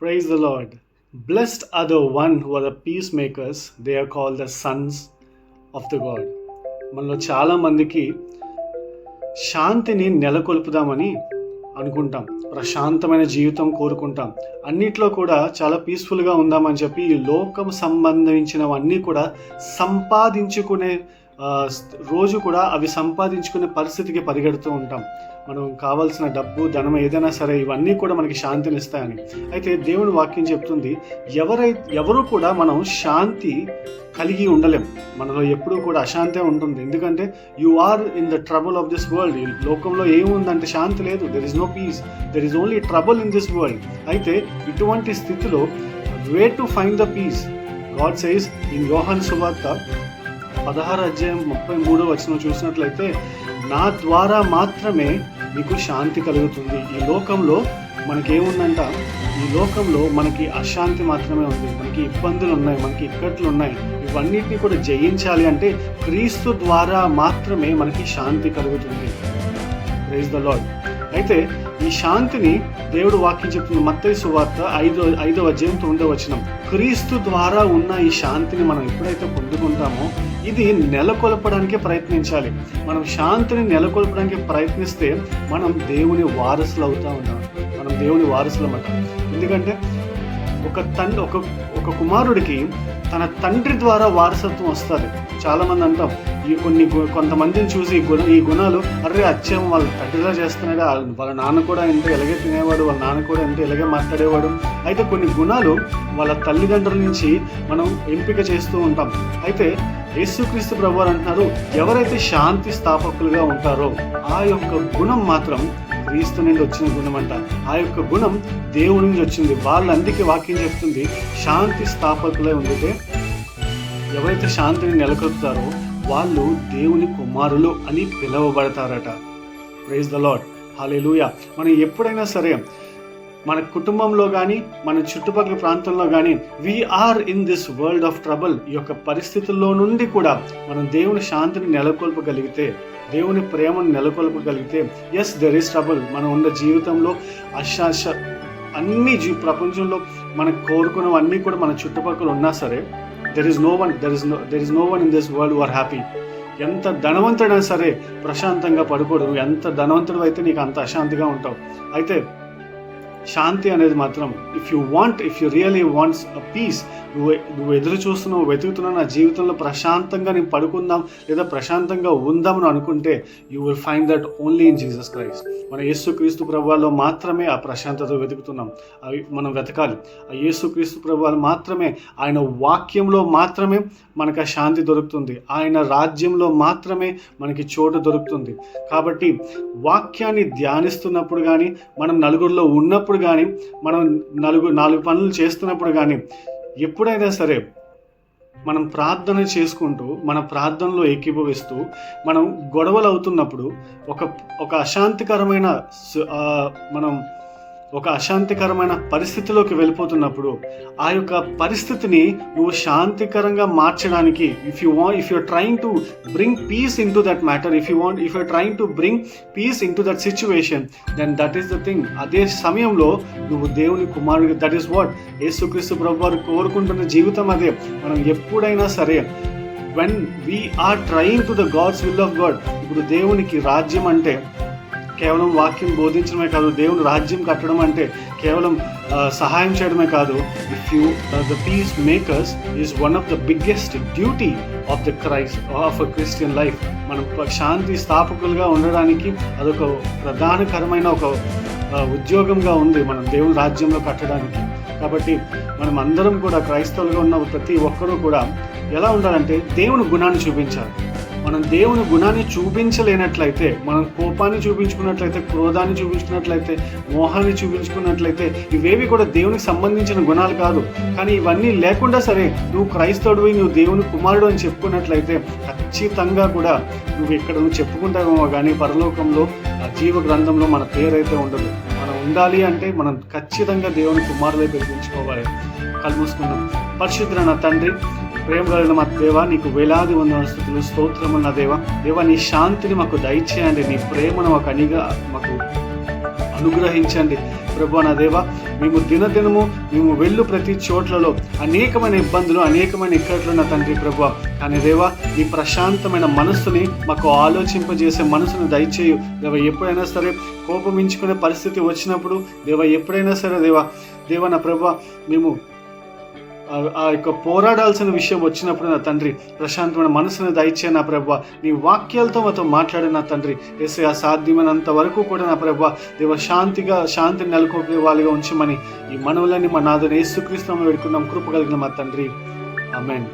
Praise the Lord. Blessed are the one who are the peacemakers. They are called the sons of the God. మనలో చాలా మందికి శాంతిని నెలకొల్పుదామని అనుకుంటాం, ప్రశాంతమైన జీవితం కోరుకుంటాం, అన్నిట్లో కూడా చాలా పీస్ఫుల్గా ఉందామని చెప్పి ఈ లోకం సంబంధించినవన్నీ కూడా సంపాదించుకునే రోజు కూడా అవి సంపాదించుకునే పరిస్థితికి పరిగెడుతూ ఉంటాం. మనం కావాల్సిన డబ్బు, ధనం ఏదైనా సరే ఇవన్నీ కూడా మనకి శాంతిని ఇస్తాయని. అయితే దేవుని వాక్యం చెప్తుంది, ఎవరు కూడా మనం శాంతి కలిగి ఉండలేం. మనలో ఎప్పుడూ కూడా అశాంతే ఉంటుంది. ఎందుకంటే you are in the trouble of this world. ఈ లోకంలో ఏముందంటే శాంతి లేదు. There is no peace, there is only trouble in this world. అయితే ఇటువంటి స్థితిలో way to find the peace. God says in Yohanu సువార్త 16:33 చూసినట్లయితే, నా ద్వారా మాత్రమే మీకు శాంతి కలుగుతుంది. ఈ లోకంలో మనకేముందంట, ఈ లోకంలో మనకి అశాంతి మాత్రమే ఉంది, మనకి ఇబ్బందులు ఉన్నాయి, మనకి ఇక్కట్లు ఉన్నాయి. ఇవన్నిటిని కూడా జయించాలి అంటే క్రీస్తు ద్వారా మాత్రమే మనకి శాంతి కలుగుతుంది. Praise the Lord. అయితే ఈ శాంతిని దేవుడు వాక్యం చెప్తుంది మత్తయి సువార్త 5:9. క్రీస్తు ద్వారా ఉన్న ఈ శాంతిని మనం ఎప్పుడైతే పొందుకుంటామో ఇది నెలకొల్పడానికి ప్రయత్నించాలి. మనం శాంతిని నెలకొల్పడానికి ప్రయత్నిస్తే మనం దేవుని వారసులు అవుతా ఉంటాం. మనం దేవుని వారసులు అన్నమాట. ఎందుకంటే ఒక కుమారుడికి తన తండ్రి ద్వారా వారసత్వం వస్తుంది. చాలామంది అంటాం, కొంతమందిని చూసి ఈ గుణాలు, అరే అచ్చం వాళ్ళ తండ్రిలా చేస్తున్నాడు, వాళ్ళ నాన్న కూడా ఎంతో ఇలాగే తినేవాడు, వాళ్ళ నాన్న కూడా ఎంతో ఇలాగే మాట్లాడేవాడు. అయితే కొన్ని గుణాలు వాళ్ళ తల్లిదండ్రుల నుంచి మనం ఎంపిక చేస్తూ ఉంటాం. అయితే యేసుక్రీస్తు ప్రభువారు అంటున్నారు, ఎవరైతే శాంతి స్థాపకులుగా ఉంటారో ఆ యొక్క గుణం మాత్రం క్రీస్తు నుండి వచ్చిన గుణం అంట. ఆ యొక్క గుణం దేవుడి నుంచి వచ్చింది. వాళ్ళందుకే వాక్యం చెప్తుంది, శాంతి స్థాపకులై ఉండితే ఎవరైతే శాంతిని నెలకొల్పుతారో వాళ్ళు దేవుని కుమారులు అని పిలువబడతారట. Praise the lord. హల్లెలూయా. మనం ఎప్పుడైనా సరే మన కుటుంబంలో కానీ మన చుట్టుపక్కల ప్రాంతంలో కానీ we are in this world of trouble, ఈ యొక్క పరిస్థితుల్లో నుండి కూడా మనం దేవుని శాంతిని నెలకొల్పగలిగితే, దేవుని ప్రేమను నెలకొల్పగలిగితే, ఎస్ దెర్ ఈస్ ట్రబుల్. మనం ఉన్న జీవితంలో అన్ని ప్రపంచంలో మనకు కోరుకున్నవన్నీ కూడా మన చుట్టుపక్కల ఉన్నా సరే, there is no one in this world who are happy. ఎంత ధనవంతుడైనా సరే ప్రశాంతంగా పడుకోడు. ఎంత ధనవంతుడు అయితే నీకు అంత అశాంతిగా ఉంటావు. అయితే శాంతి అనేది మాత్రం if you really wants a peace, నువ్వు ఎదురు చూస్తున్నావు, వెతుకుతున్నావు, నా జీవితంలో ప్రశాంతంగా నేను పడుకుందాం లేదా ప్రశాంతంగా ఉందామని అనుకుంటే you will find that only in Jesus Christ. మన యేసుక్రీస్తు ప్రభువులో మాత్రమే ఆ ప్రశాంతత వెతుకుతున్నాం. అవి మనం వెతకాలి. ఆ యేసుక్రీస్తు ప్రభువులు మాత్రమే, ఆయన వాక్యంలో మాత్రమే మనకు ఆ శాంతి దొరుకుతుంది. ఆయన రాజ్యంలో మాత్రమే మనకి చోటు దొరుకుతుంది. కాబట్టి వాక్యాన్ని ధ్యానిస్తున్నప్పుడు కానీ, మనం నలుగురిలో ఉన్నప్పుడు కానీ, మనం నాలుగు పనులు చేస్తున్నప్పుడు కానీ, ఎప్పుడైనా సరే మనం ప్రార్థన చేసుకుంటూ, మన ప్రార్థనలో ఏకీభవిస్తూ, మనం గొడవలు అవుతున్నప్పుడు ఒక అశాంతికరమైన పరిస్థితిలోకి వెళ్ళిపోతున్నప్పుడు ఆ యొక్క పరిస్థితిని నువ్వు శాంతికరంగా మార్చడానికి, if you're trying to bring peace in to that matter, if you're trying to bring peace in to that situation, then that is the thing. అదే సమయంలో నువ్వు దేవుని కుమారుడు. దట్ ఈస్ వాట్ యేసుక్రీస్తు ప్రభువారు కోరుకుంటున్న జీవితం అదే. మనం ఎప్పుడైనా సరే when we are trying to the God's will of God. ఇప్పుడు దేవునికి రాజ్యం అంటే కేవలం వాక్యం బోధించడమే కాదు, దేవుని రాజ్యం కట్టడం అంటే కేవలం సహాయం చేయడమే కాదు. The peace makers is one of the biggest duty of the Christ of a Christian life. మనం శాంతి స్థాపకులుగా ఉండడానికి అదొక ప్రధానకరమైన ఒక ఉద్యోగంగా ఉంది మనం దేవుని రాజ్యంలో కట్టడానికి. కాబట్టి మనం అందరం కూడా క్రైస్తవులుగా ఉన్న ప్రతి ఒక్కరూ కూడా ఎలా ఉండాలంటే దేవుని గుణాన్ని చూపించాలి. మనం దేవుని గుణాన్ని చూపించలేనట్లయితే, మనం కోపాన్ని చూపించుకున్నట్లయితే, క్రోధాన్ని చూపించుకున్నట్లయితే, మోహాన్ని చూపించుకున్నట్లయితే, ఇవేవి కూడా దేవునికి సంబంధించిన గుణాలు కాదు. కానీ ఇవన్నీ లేకుండా సరే నువ్వు క్రైస్తవుడివి, నువ్వు దేవుని కుమారుడు అని చెప్పుకున్నట్లయితే ఖచ్చితంగా కూడా నువ్వు చెప్పుకుంటావేమో కానీ పరలోకంలో జీవ గ్రంథంలో మన పేరైతే ఉండదు. మనం ఉండాలి అంటే మనం ఖచ్చితంగా దేవుని కుమారులే పిలిపించుకోవాలి. కళ్ళు మూసుకుందాం. పరిశుద్ధుడైన నా తండ్రి, ప్రేమ కలిగిన మా దేవా, నీకు వేలాది వందల స్తుతులు, స్తోత్రమున్న దేవా, నీ శాంతిని మాకు దయచేయండి. నీ ప్రేమను మాకు అనుగ్రహించండి. ప్రభు నా దేవ, మేము దినదినము మేము వెళ్ళు ప్రతి చోట్లలో అనేకమైన ఇబ్బందులు, అనేకమైన ఇక్కట్లు నా తండ్రి ప్రభు. కానీ దేవా, ఈ ప్రశాంతమైన మనస్సుని మాకు ఆలోచింపజేసే మనసును దయచేయు దేవ. ఎప్పుడైనా సరే కోపమించుకునే పరిస్థితి వచ్చినప్పుడు దేవ, ఎప్పుడైనా సరే దేవ నా ప్రభు, మేము ఆ యొక్క పోరాడాల్సిన విషయం వచ్చినప్పుడు నా తండ్రి ప్రశాంతమైన మనసును దయచే నా ప్రభు. నీ వాక్యాలతో మాతో మాట్లాడే నా తండ్రి యేసయ్యా, సాధ్యమైనంత వరకు కూడా నా ప్రభు దేవ శాంతిని నెలకొల్పే వాళ్ళుగా ఉంచమని ఈ మనవులని మా నాథుని యేసుక్రీస్తునామములో వేడుకున్నాం, కృప కలిగిన మా తండ్రి. ఆమేన్.